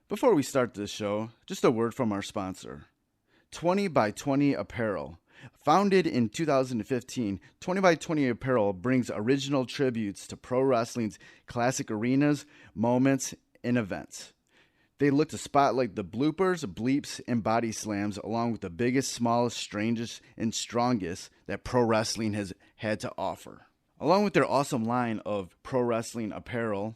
Before we start this show, just a word from our sponsor, 20 by 20 Apparel. Founded in 2015, 20 by 20 Apparel brings original tributes to pro wrestling's classic arenas, moments, and events. They look to spotlight the bloopers, bleeps, and body slams along with the biggest, smallest, strangest, and strongest that pro wrestling has had to offer. Along with their awesome line of pro wrestling apparel,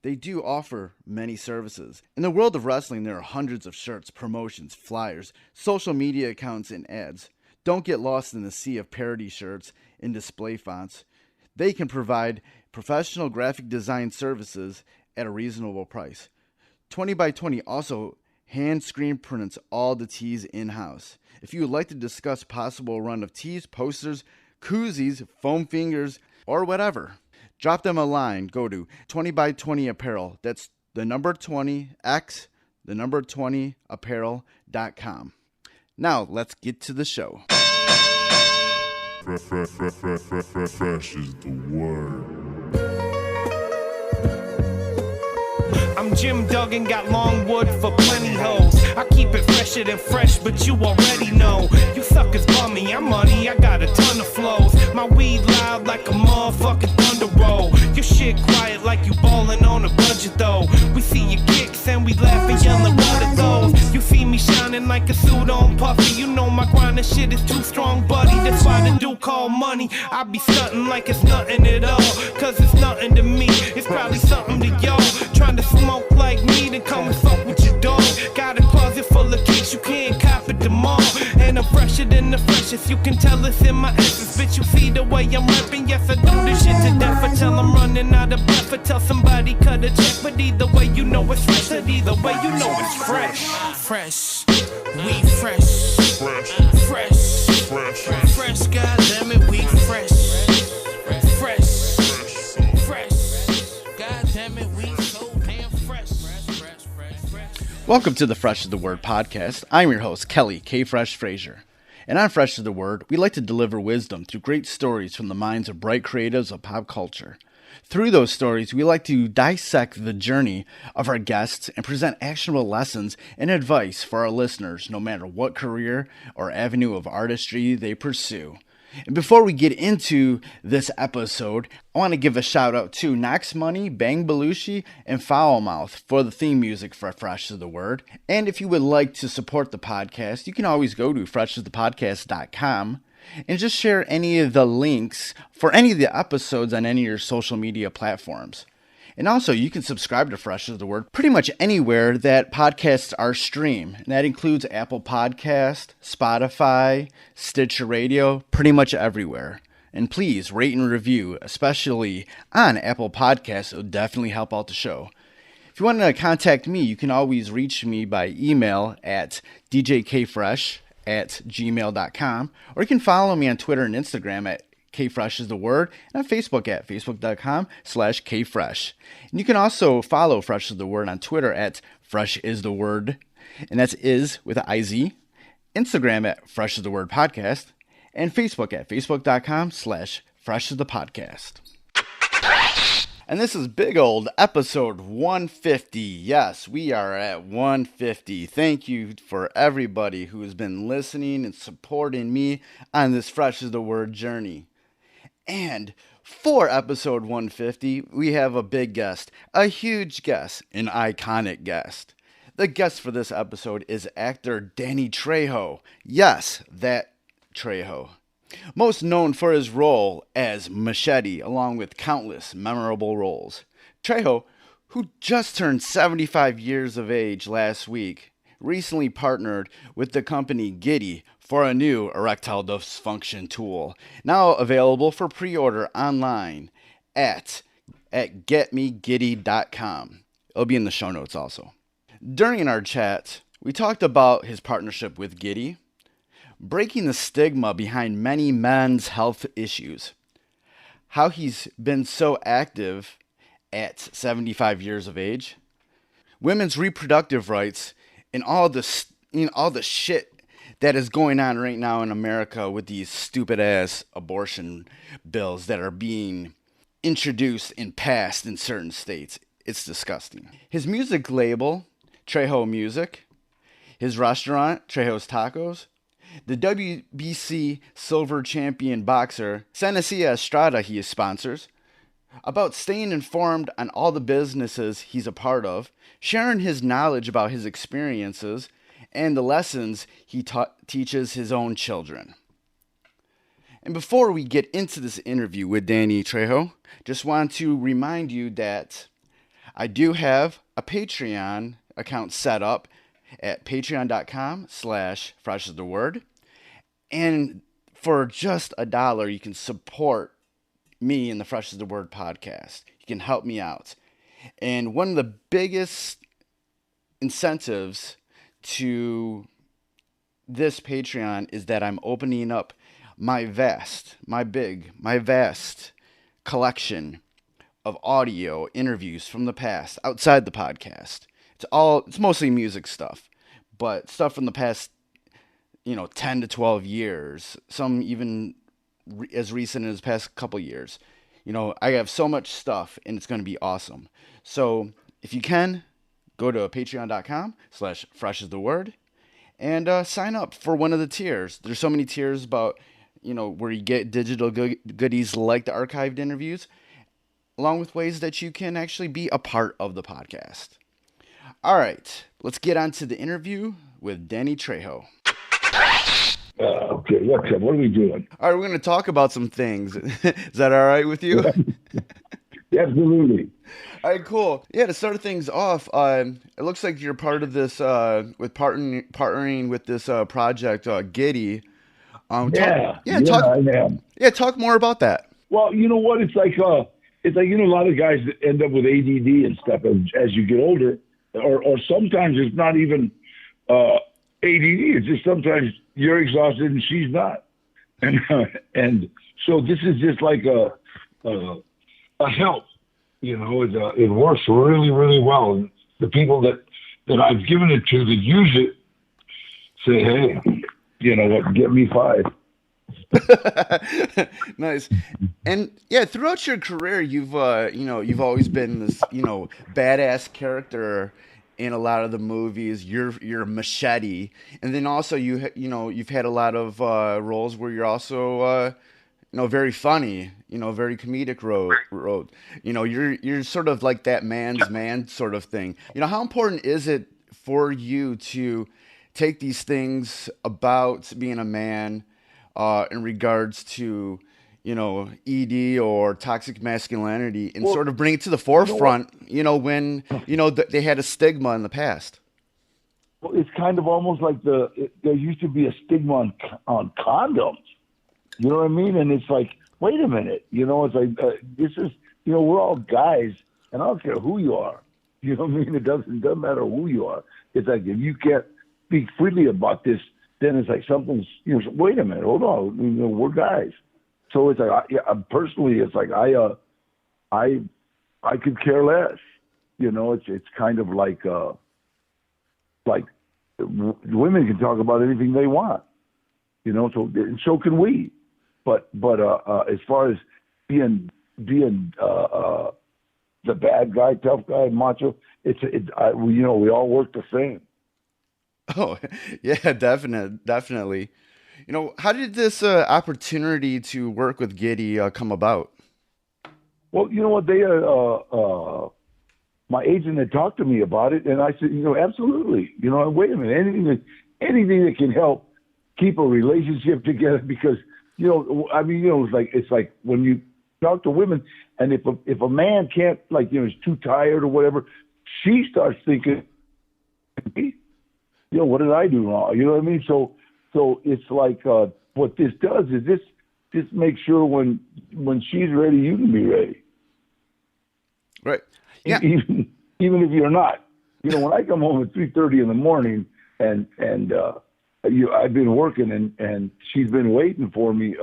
they do offer many services. In the world of wrestling, there are hundreds of shirts, promotions, flyers, social media accounts, and ads. Don't get lost in the sea of parody shirts and display fonts. They can provide professional graphic design services at a reasonable price. 20 by 20 also hand screen prints all the tees in-house. If you would like to discuss possible run of tees, posters, koozies, foam fingers, or whatever, drop them a line. Go to 20 by 20 Apparel. That's the number 20x, the number 20 apparel.com. Now, let's get to the show. Fresh is the word. I'm Jim Duggan, got long wood for plenty hoes. I keep it fresher than fresh, but you already know. You suckers bummy, I'm money, I got a ton of flows. My weed loud like a motherfucking thunder roll. Your shit quiet like you ballin' on a budget though. We see your kicks and we laugh and yellin' what are those. You see me shining like a suit on puffy. You know my grind and shit is too strong, buddy. That's why the dude call money. I be stuntin' like it's nothing at all. Cause it's nothing to me, it's probably something to y'all. Trying to smoke like me, then come and fuck with your dog. Got a closet full of kicks, you can't cop at the mall. And I'm fresher than the freshest, you can tell it's in my essence. Bitch, you see the way I'm rapping, yes I do this shit to death. I tell I'm running out of breath, I tell somebody cut a check. But either way you know it's fresh, and either way you know it's fresh. Fresh, we fresh. Fresh, goddammit, we fresh. Welcome to the Fresh is the Word podcast. I'm your host, Kelly K. Fresh Frazier. And on Fresh is the Word, we like to deliver wisdom through great stories from the minds of bright creatives of pop culture. Through those stories, we like to dissect the journey of our guests and present actionable lessons and advice for our listeners, no matter what career or avenue of artistry they pursue. And before we get into this episode, I want to give a shout out to Knox Money, Bang Belushi, and Foulmouth for the theme music for Fresh is the Word. And if you would like to support the podcast, you can always go to freshisthepodcast.com and just share any of the links for any of the episodes on any of your social media platforms. And also, you can subscribe to Fresh is the Word pretty much anywhere that podcasts are streamed. And that includes Apple Podcast, Spotify, Stitcher Radio, pretty much everywhere. And please rate and review, especially on Apple Podcasts. It will definitely help out the show. If you want to contact me, you can always reach me by email at djkfresh@gmail.com. Or you can follow me on Twitter and Instagram at KFresh is the word, and on Facebook at facebook.com/KFresh. And you can also follow Fresh is the Word on Twitter at Fresh is the Word, and that's is with an IZ, Instagram at Fresh is the Word Podcast, and Facebook at facebook.com/Fresh is the Podcast. And this is big old episode 150. Yes, we are at 150. Thank you for everybody who has been listening and supporting me on this Fresh is the Word journey. And for episode 150, we have a big guest, a huge guest, an iconic guest. The guest for this episode is actor Danny Trejo. Yes, that Trejo. Most known for his role as Machete, along with countless memorable roles. Trejo, who just turned 75 years of age last week, recently partnered with the company Giddy for a new erectile dysfunction tool, now available for pre-order online at getmegiddy.com. It'll be in the show notes also. During our chat, we talked about his partnership with Giddy, breaking the stigma behind many men's health issues, how he's been so active at 75 years of age, women's reproductive rights, and all the shit that is going on right now in America with these stupid ass abortion bills that are being introduced and passed in certain states. It's disgusting. His music label, Trejo Music, his restaurant, Trejo's Tacos, the WBC Silver Champion boxer, Senecia Estrada he sponsors, about staying informed on all the businesses he's a part of, sharing his knowledge about his experiences, and the lessons he teaches his own children. And before we get into this interview with Danny Trejo, just want to remind you that I do have a Patreon account set up at patreon.com/freshastheword. And for just $1, you can support me in the Fresh as the Word podcast. You can help me out. And one of the biggest incentives to this Patreon is that I'm opening up my vast collection of audio interviews from the past outside the podcast. It's mostly music stuff, but stuff from the past, 10 to 12 years, some even as recent as the past couple years. I have so much stuff, and it's going to be awesome. So if you can, go to patreon.com/freshastheword and sign up for one of the tiers. There's so many tiers about, where you get digital goodies like the archived interviews, along with ways that you can actually be a part of the podcast. All right, let's get on to the interview with Danny Trejo. Okay, what are we doing? All right, we're going to talk about some things. Is that all right with you? Absolutely. All right, cool. Yeah, to start things off, it looks like you're part of this, with partnering with this project, Giddy. I am. Yeah, talk more about that. Well, you know what? It's like a lot of guys that end up with ADD and stuff as you get older, or sometimes it's not even ADD. It's just sometimes you're exhausted and she's not, and so this is just like a help. It works really, really well. And the people that I've given it to that use it say, hey, get me 5. Nice. And yeah, throughout your career, you've always been this, badass character in a lot of the movies. You're Machete, and then also you've had a lot of roles where you're also very funny, very comedic road. You're sort of like that man's man sort of thing. How important is it for you to take these things about being a man in regards to ED or toxic masculinity and sort of bring it to the forefront, when they had a stigma in the past? Well, it's kind of almost like there used to be a stigma on condoms. You know what I mean? And it's like, wait a minute, it's like, this is, we're all guys, and I don't care who you are. You know what I mean? It doesn't matter who you are. It's like, if you can't speak freely about this, then it's like something's, wait a minute, hold on, we're guys. So it's like, personally, it's like, I could care less. It's kind of like women can talk about anything they want, so can we. But as far as being the bad guy, tough guy, macho, we all work the same. Oh, yeah, definitely. How did this opportunity to work with Giddy come about? Well, you know what, they my agent had talked to me about it, and I said, absolutely. Wait a minute, anything that can help keep a relationship together, because it's like when you talk to women, and if a man can't, is too tired or whatever, she starts thinking, what did I do wrong? You know what I mean? So it's like what this does is this makes sure when she's ready, you can be ready. Right. Yeah. Even if you're not. When I come home at 3:30 in the morning and I've been working and she's been waiting for me.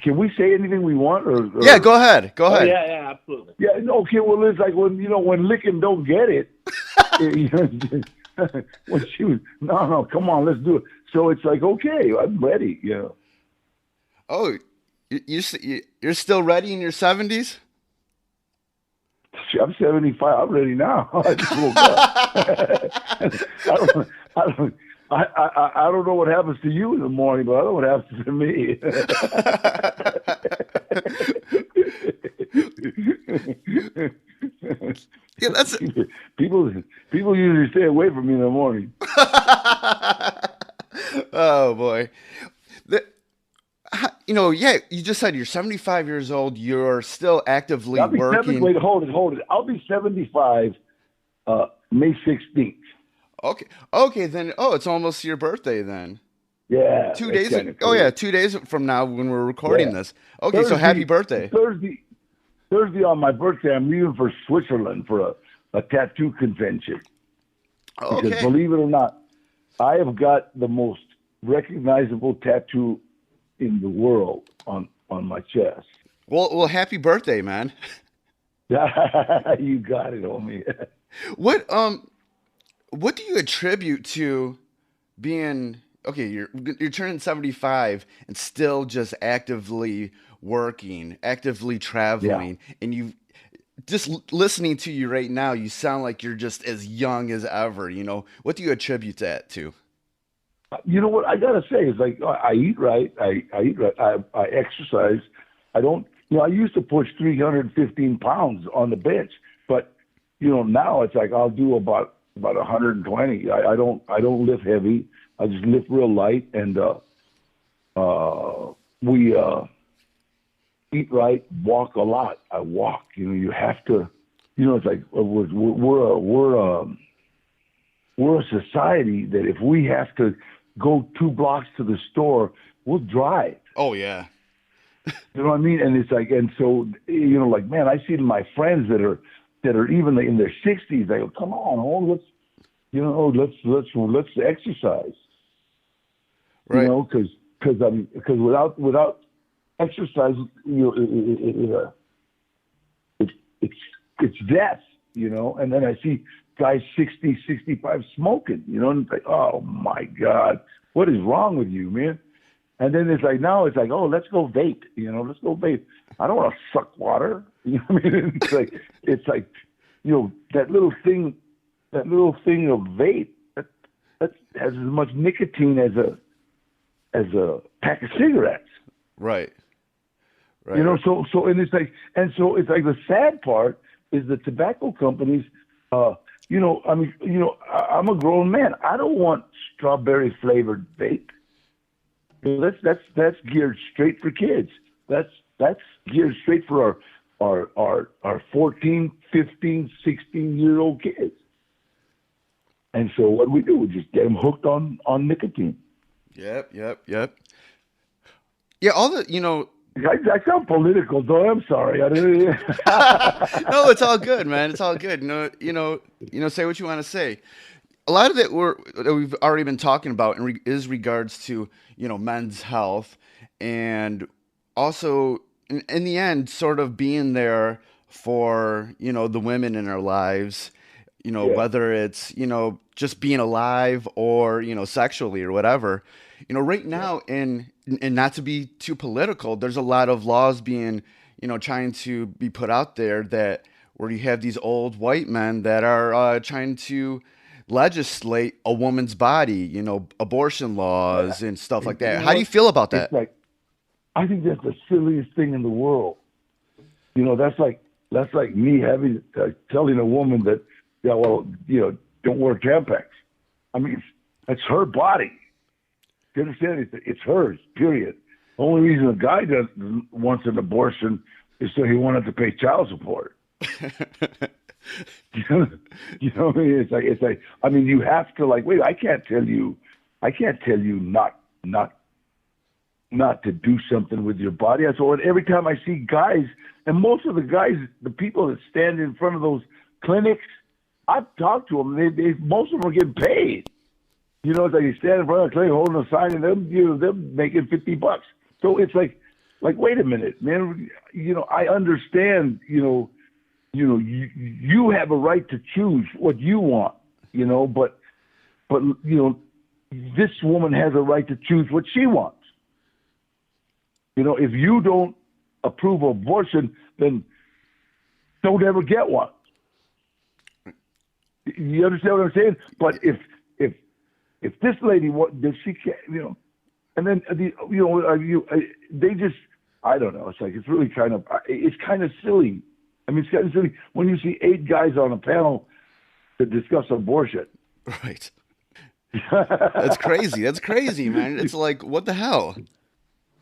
Can we say anything we want? Or yeah, go ahead. Oh, yeah, absolutely. Yeah, okay. Well, it's like when Lickin' don't get it. When she was, no, come on, let's do it. So it's like, okay, I'm ready. Oh, you're still ready in your 70s? I'm 75. I'm ready now. I just woke up. I don't know what happens to you in the morning, but I know what happens to me. Yeah, that's people usually stay away from me in the morning. oh boy. Yeah, you just said you're 75 years old. You're still actively I'll be working. Wait, hold it. I'll be 75 May 16th. Okay, then. Oh, it's almost your birthday then. Yeah. 2 days. Kind of Oh cool. yeah, 2 days from now when we're recording Yeah. this. Okay, so happy birthday. Thursday on my birthday, I'm leaving for Switzerland for a tattoo convention. Because Okay. believe it or not, I have got the most recognizable tattoo in the world on my chest. Well, happy birthday, man. You got it, homie. What do you attribute to being okay? You're turning 75 and still just actively working, actively traveling, and you just listening to you right now, you sound like you're just as young as ever. What do you attribute that to? You know what I gotta say is like I eat right. I eat right. I exercise. I don't. I used to push 315 pounds on the bench, but now it's like I'll do about 120. I don't lift heavy. I just lift real light, and we eat right, walk a lot. I walk. You have to. It's like we're a society that if we have to go 2 blocks to the store, we'll drive. Oh yeah. You know what I mean? And it's like, and so like, man, I see my friends that are even in their 60s. They go, come on, let's exercise. Right. Because without exercise, it's death. And then I see guys 60, 65 smoking. And it's like, oh my God, what is wrong with you, man? And then now it's like, oh, let's go vape. Let's go vape. I don't want to suck water. You know what I mean? It's like, that little thing of vape that has as much nicotine as a pack of cigarettes. Right. So and it's like the sad part is the tobacco companies. I'm a grown man. I don't want strawberry flavored vape. That's geared straight for kids. That's geared straight for our 14, 15, 16-year-old kids. And so what we do, we just get them hooked on nicotine. Yep. Yeah, all the I sound political, though. I'm sorry. No, it's all good, man. It's all good. Say what you want to say. A lot of it that we've already been talking about is regards to men's health, and also in the end, sort of being there for the women in our lives. Whether it's just being alive or sexually or whatever. Right now, and not to be too political, there's a lot of laws being trying to be put out there that where you have these old white men that are trying to legislate a woman's body, abortion laws and stuff like that. How do you feel about that? I think that's the silliest thing in the world. That's like me having telling a woman that, don't wear Tampax. I mean, it's her body. You understand? It's hers. Period. The only reason a guy wants an abortion is so he wanted to pay child support. What I mean? It's like. I mean, you have to wait. I can't tell you not to do something with your body. So every time I see guys, and most of the guys, the people that stand in front of those clinics, I've talked to them. Most of them are getting paid. It's like you stand in front of the clinic holding a sign, and they're making $50. So it's like wait a minute, man. I understand. You have a right to choose what you want. But this woman has a right to choose what she wants. If you don't approve of abortion, then don't ever get one. You understand what I'm saying? But if this lady, she can't, and then they just, I don't know. It's like it's really kind of silly. I mean, it's kind of silly when you see 8 guys on a panel to discuss abortion. Right. That's crazy. That's crazy, man. It's like, what the hell?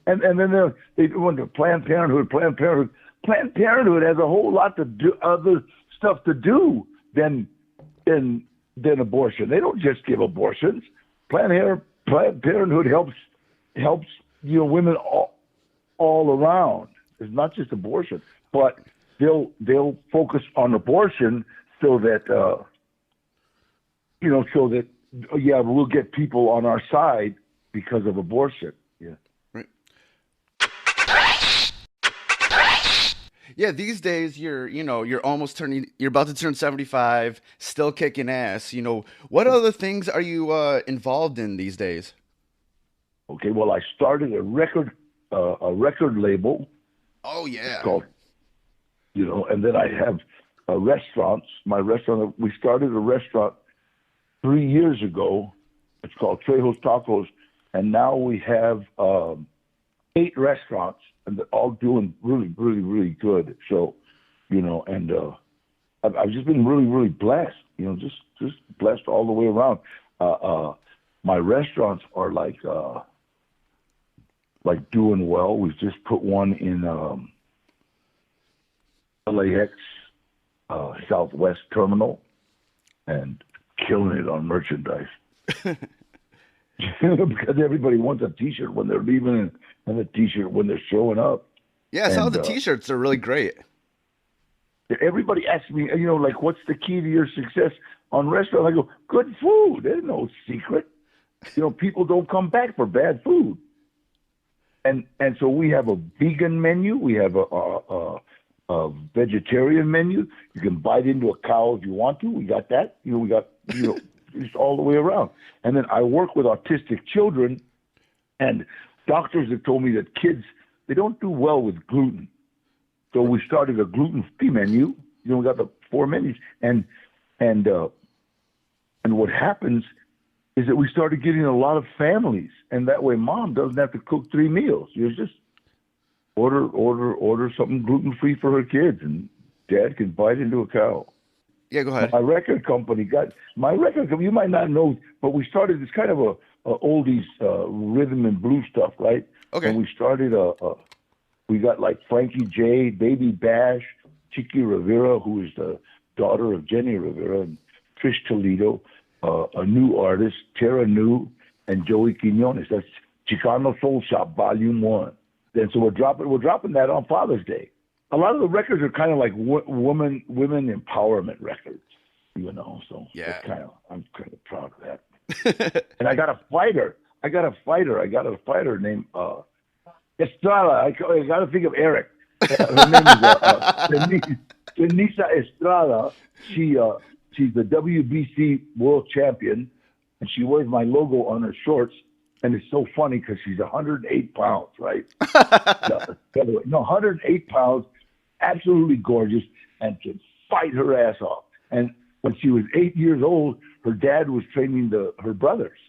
And then they went to Planned Parenthood. Planned Parenthood has a whole lot to do, other stuff to do than abortion. They don't just give abortions. Planned Parenthood helps women all around. It's not just abortion, but they'll focus on abortion so that we'll get people on our side because of abortion. Yeah. Right. Yeah, these days you're about to turn 75, still kicking ass. What other things are you involved in these days? Okay, well, I started a record label. Oh yeah. It's called, and then I have restaurants. My restaurant. We started a restaurant 3 years ago. It's called Trejo's Tacos, and now we have 8 restaurants, and they're all doing really, really, really good. So, and I've just been really, really blessed. Just blessed all the way around. My restaurants are like doing well. We've just put one in LAX Southwest Terminal, and killing it on merchandise. Because everybody wants a T-shirt when they're leaving and a T-shirt when they're showing up. Yeah, some of the T-shirts are really great. Everybody asks me, what's the key to your success on restaurant? I go, good food. There's no secret. People don't come back for bad food. And so we have a vegan menu. We have a vegetarian menu. You can bite into a cow if you want to. We got that. We got just all the way around. And then I work with autistic children, and doctors have told me that kids, they don't do well with gluten. So we started a gluten-free menu. We got the 4 menus, and what happens is that we started getting a lot of families, and that way mom doesn't have to cook 3 meals. You just order something gluten-free for her kids, and dad can bite into a cow. Yeah, go ahead. My record company, you might not know, but we started this kind of a oldies rhythm and blues stuff, right? Okay. And we started we got like Frankie J, Baby Bash, Chiqui Rivera, who is the daughter of Jenny Rivera, and Trish Toledo, a new artist, Tara New, and Joey Quinones. That's Chicano Soul Shop Volume 1. And so we're dropping that on Father's Day. A lot of the records are kind of like women empowerment records, So yeah, I'm kind of proud of that. And I got a fighter. I got a fighter named Estrada. I got to think of Eric. Her name is Denisa Estrada. She's the WBC world champion, and she wears my logo on her shorts. And it's so funny because she's 108 pounds, right? No, 108 pounds, absolutely gorgeous, and can fight her ass off. And when she was 8 years old, her dad was training her brothers.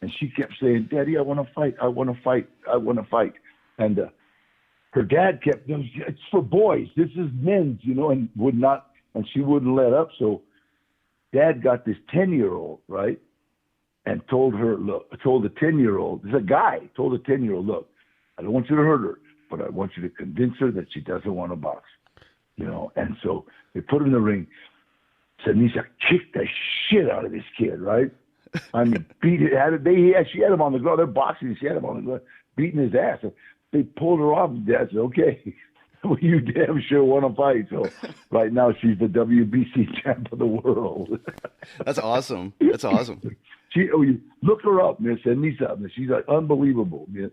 And she kept saying, Daddy, I want to fight. I want to fight. I want to fight. And her dad kept, it's for boys. This is men's, and would not, and she wouldn't let up. So Dad got this 10-year-old, right? And told the 10-year-old, there's a guy, told the 10-year-old, look, I don't want you to hurt her, but I want you to convince her that she doesn't want to box, And so they put her in the ring. Sanisa kicked the shit out of this kid, right? I mean, she had him on the ground. They're boxing. She had him on the ground, beating his ass. So they pulled her off. And Dad said, okay, well, you damn sure want to fight. So right now she's the WBC champ of the world. That's awesome. That's awesome. You look her up, Miss Anissa. She's unbelievable, man.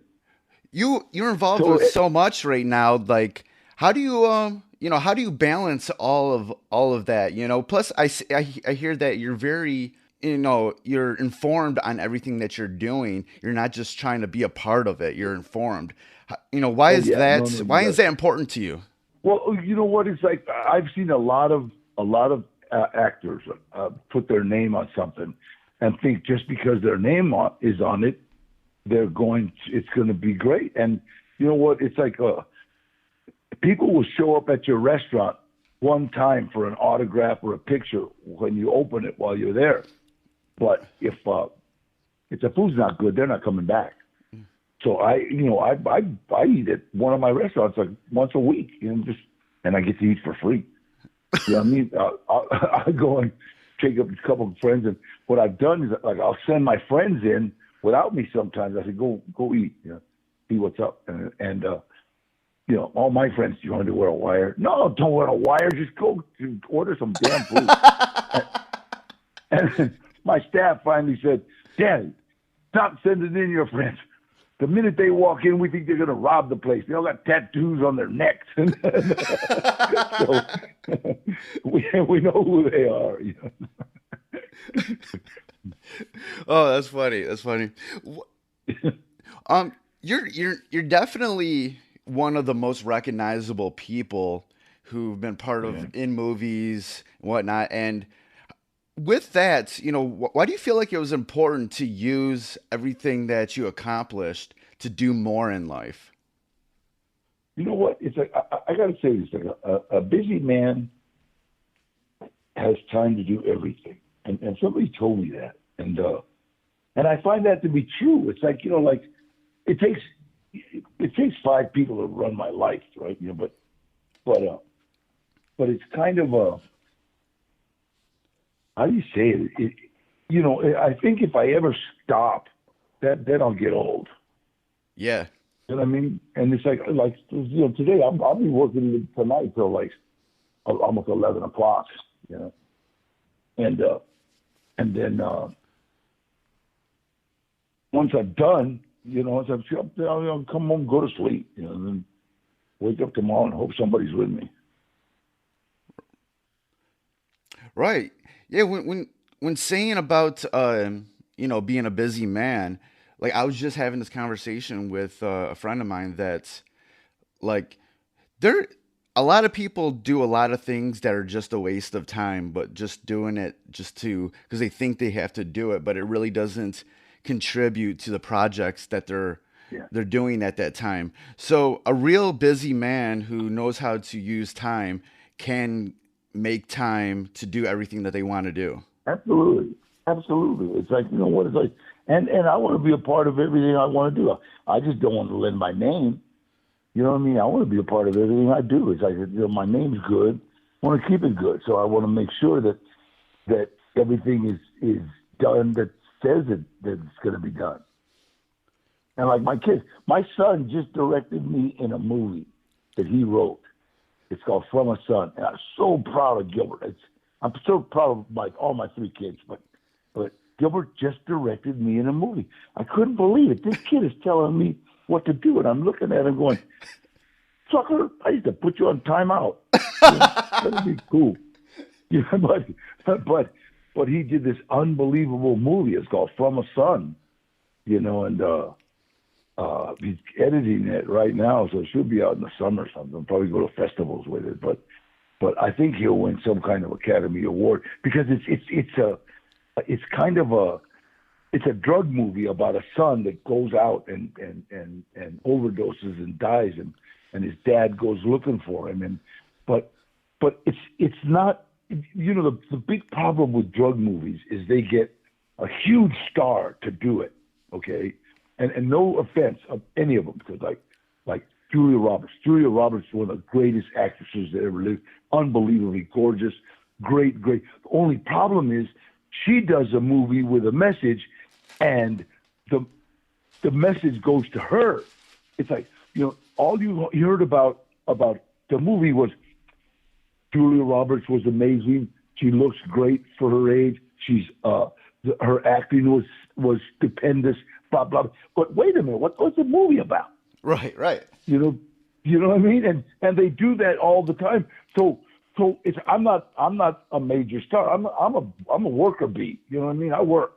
You're involved with so much right now. Like, how do you balance all of that? Plus, I hear that you're very, you're informed on everything that you're doing. You're not just trying to be a part of it. You're informed. Why is that important to you? Well, you know what? It's like I've seen a lot of actors put their name on something and think just because their name is on it, it's going to be great. And you know what? It's like people will show up at your restaurant one time for an autograph or a picture when you open it while you're there. But if the food's not good, they're not coming back. So I eat at one of my restaurants like once a week, and I get to eat for free. You know what I mean? I go and take up a couple of friends, and what I've done is like I'll send my friends in without me sometimes. I say, go eat, see what's up, and all my friends, you want to wear a wire? No, don't wear a wire. Just go order some damn food. and my staff finally said, Daddy, stop sending in your friends. The minute they walk in, we think they're going to rob the place. They all got tattoos on their necks. So we know who they are. Oh, that's funny. That's funny. You're definitely one of the most recognizable people who've been part of in movies and whatnot. And with that, why do you feel like it was important to use everything that you accomplished to do more in life? You know what? It's like I got to say this: like a busy man has time to do everything, and somebody told me that, and I find that to be true. It's like like it takes 5 people to run my life, right? But it's kind of a, how do you say it? I think if I ever stop, then I'll get old. Yeah. You know what I mean? And it's like today I'll be working tonight till like almost 11 o'clock. And then once I'm done, once I'm up there, I'll come home, go to sleep, and then wake up tomorrow and hope somebody's with me. Right. Yeah. When saying about being a busy man, like I was just having this conversation with a friend of mine that's like a lot of people do a lot of things that are just a waste of time, but just doing it because they think they have to do it, but it really doesn't contribute to the projects that they're doing at that time. So a real busy man who knows how to use time can make time to do everything that they want to do. Absolutely. It's like, what it's like, and I want to be a part of everything I want to do. I just don't want to lend my name. You know what I mean? I want to be a part of everything I do. It's like, my name's good. I want to keep it good. So I want to make sure that everything is done that says that it's going to be done. And like my son just directed me in a movie that he wrote. It's called From a Son. And I'm so proud of Gilbert. I'm so proud of all my 3 kids, but Gilbert just directed me in a movie. I couldn't believe it. This kid is telling me what to do, and I'm looking at him going, sucker, I used to put you on timeout. That'd be cool. But he did this unbelievable movie. It's called From a Son, and he's editing it right now, so it should be out in the summer or something. Probably go to festivals with it, but I think he'll win some kind of Academy Award because it's kind of a drug movie about a son that goes out and overdoses and dies, and his dad goes looking for him, but it's not, the big problem with drug movies is they get a huge star to do it, okay, and no offense of any of them, because like Julia Roberts is one of the greatest actresses that ever lived, unbelievably gorgeous, great. The only problem is she does a movie with a message, and the message goes to her. It's like, all you heard about the movie was Julia Roberts was amazing. She looks great for her age. She's her acting was stupendous. Blah blah. But wait a minute, what's the movie about? Right. You know what I mean? And they do that all the time. So it's I'm not a major star. I'm a worker bee. You know what I mean? I work.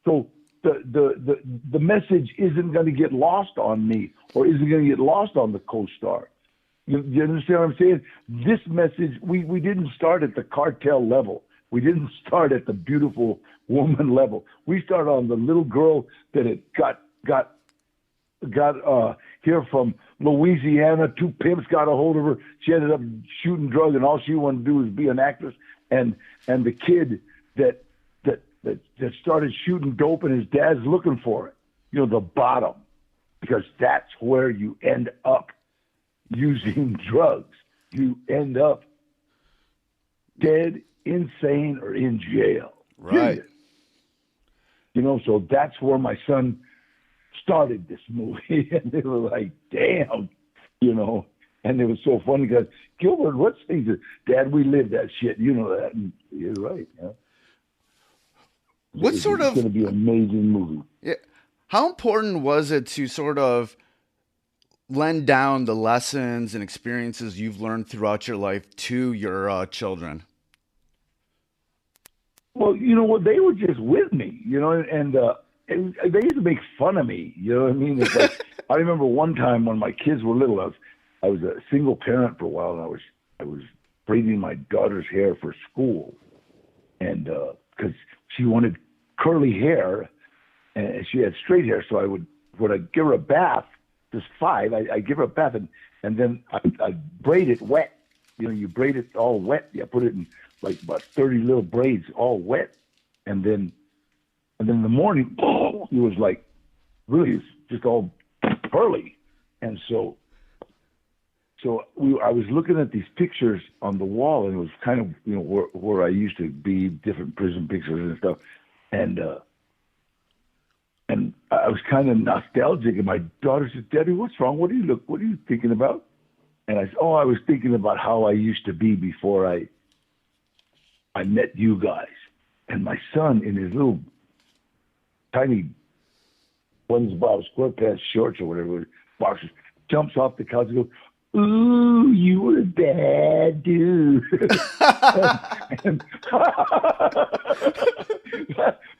So the message isn't going to get lost on me, or isn't going to get lost on the co-star. You understand what I'm saying? This message, we didn't start at the cartel level. We didn't start at the beautiful woman level. We started on the little girl that had got here from Louisiana. Two pimps got a hold of her. She ended up shooting drugs, and all she wanted to do was be an actress. And the kid that started shooting dope, and his dad's looking for it. You know, the bottom, because that's where you end up using drugs. You end up dead, insane, or in jail. Right. Period. You know, so that's where my son started this movie. And they were like, damn, you know. And it was so funny because, Gilbert, what's things that, Dad, we lived that shit. You know that. And you're right. Yeah. What sort of... It's going to be an amazing movie. Yeah. How important was it to sort of lend down the lessons and experiences you've learned throughout your life to your children? Well, you know what? They were just with me, you know, and they used to make fun of me. You know what I mean? It's like, I remember one time when my kids were little, I was a single parent for a while, and I was braiding my daughter's hair for school, and because she wanted curly hair, and she had straight hair, so when I give her a bath, just 5, I give her a bath, and then I braid it wet. You know, you braid it all wet. You put it in like about 30 little braids, all wet, and then in the morning, it was like really it's just all curly, and so I was looking at these pictures on the wall, and it was kind of, you know, where I used to be, different prison pictures and stuff, and I was kind of nostalgic. And my daughter said, "Daddy, what's wrong? What are you thinking about?" And I said, "Oh, I was thinking about how I used to be before I met you guys." And my son, in his little tiny SpongeBob SquarePants shorts or whatever, boxers, jumps off the couch and goes, "Ooh, you were a bad dude." and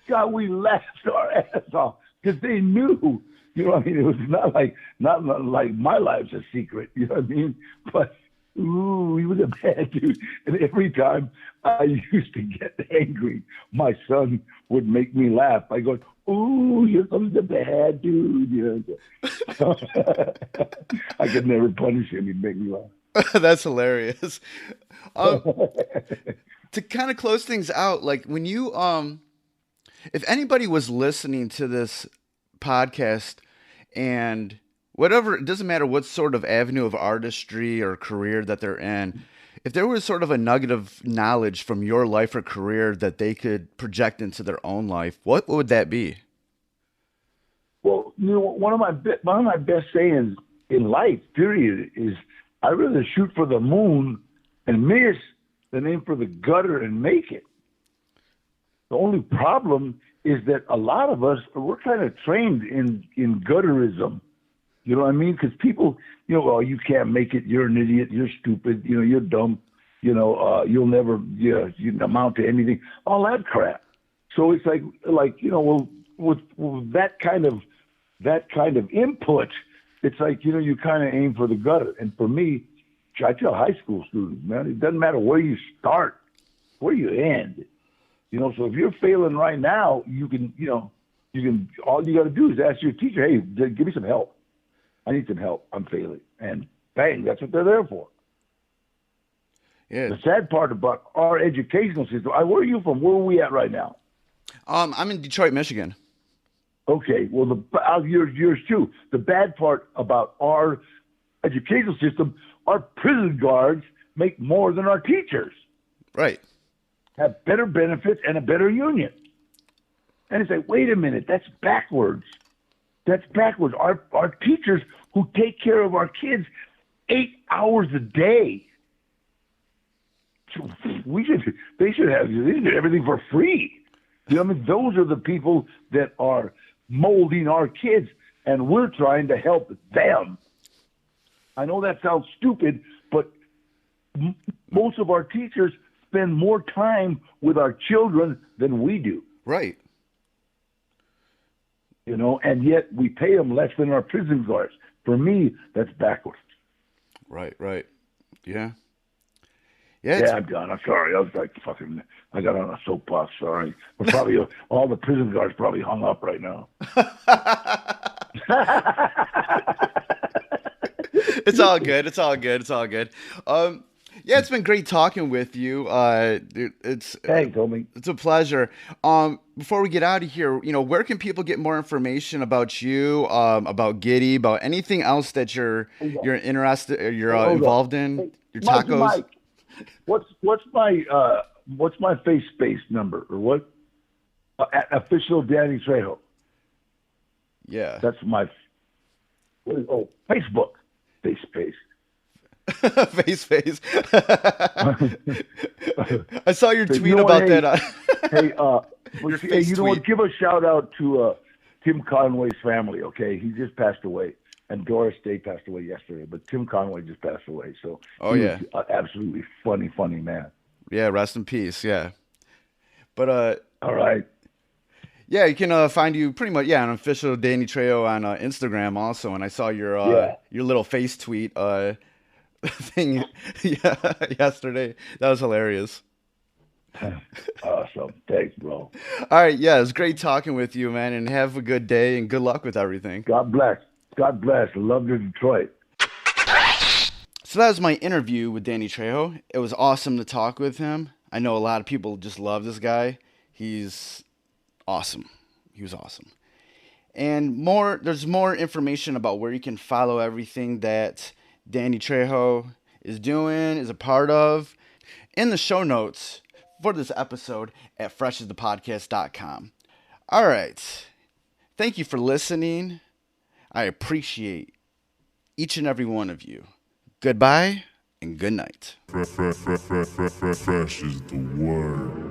God, we laughed our ass off because they knew, you know what I mean? It was not like my life's a secret, you know what I mean? But, ooh, he was a bad dude. And every time I used to get angry, my son would make me laugh by going, "Ooh, here comes the bad dude." You know? I could never punish him. He'd make me laugh. That's hilarious. To kind of close things out, like when you, if anybody was listening to this podcast and whatever, it doesn't matter what sort of avenue of artistry or career that they're in, if there was sort of a nugget of knowledge from your life or career that they could project into their own life, what would that be? Well, you know, one of my best sayings in life, period, is I'd rather shoot for the moon and miss than aim for the gutter and make it. The only problem is that a lot of us, we're kind of trained in gutterism. You know what I mean? Because people, you know, "Oh, you can't make it. You're an idiot. You're stupid. You know, you're dumb. You know, you'll never, you amount to anything." All that crap. So it's like you know, well, with that kind of input, it's like, you know, you kind of aim for the gutter. And for me, I tell high school students, man, it doesn't matter where you start, where you end. You know, so if you're failing right now, you can, all you got to do is ask your teacher, "Hey, give me some help. I need some help. I'm failing." And bang, that's what they're there for. Yeah. The sad part about our educational system, where are you from? Where are we at right now? I'm in Detroit, Michigan. Okay, well, yours too. The bad part about our educational system, our prison guards make more than our teachers. Right. Have better benefits and a better union. And it's like, wait a minute, that's backwards. That's backwards. Our teachers who take care of our kids 8 hours a day. They should have everything for free. You know what I mean? Those are the people that are molding our kids, and we're trying to help them. I know that sounds stupid, but most of our teachers spend more time with our children than we do. Right. You know, and yet we pay them less than our prison guards. For me, that's backwards. Right. Yeah. Yeah. Yeah, I'm done. I'm sorry. I was like fucking. I got on a soapbox. Sorry. We're probably all the prison guards probably hung up right now. It's all good. It's all good. It's all good. Yeah, it's been great talking with you. It's Thanks, homie. it's a pleasure. Before we get out of here, where can people get more information about you, about Giddy, about anything else that you're interested, or you're Hold involved on. in? Hey, Your Mike, tacos. Mike, what's my face space number or what? At official Danny Trejo. Yeah. That's my. Facebook face space. Face. I saw your tweet You know about what, that. Hey, you know what? Give a shout out to Tim Conway's family. Okay, he just passed away, and Doris Day passed away yesterday. But Tim Conway just passed away, so Oh, he yeah. was an absolutely funny man. Yeah, rest in peace. Yeah. But All right. yeah, you can find you pretty much on official Danny Trejo on Instagram also, and I saw your little face tweet thing yesterday. That was hilarious. Awesome. Thanks, bro. All right, yeah, it was great talking with you, man, and have a good day and good luck with everything. God bless. God bless. Love to Detroit. So that was my interview with Danny Trejo. It was awesome to talk with him. I know a lot of people just love this guy. He's awesome. He was awesome. And there's more information about where you can follow everything that Danny Trejo is doing, is a part of, in the show notes for this episode at freshasthepodcast.com. All right. Thank you for listening. I appreciate each and every one of you. Goodbye and good night. Fresh is the word.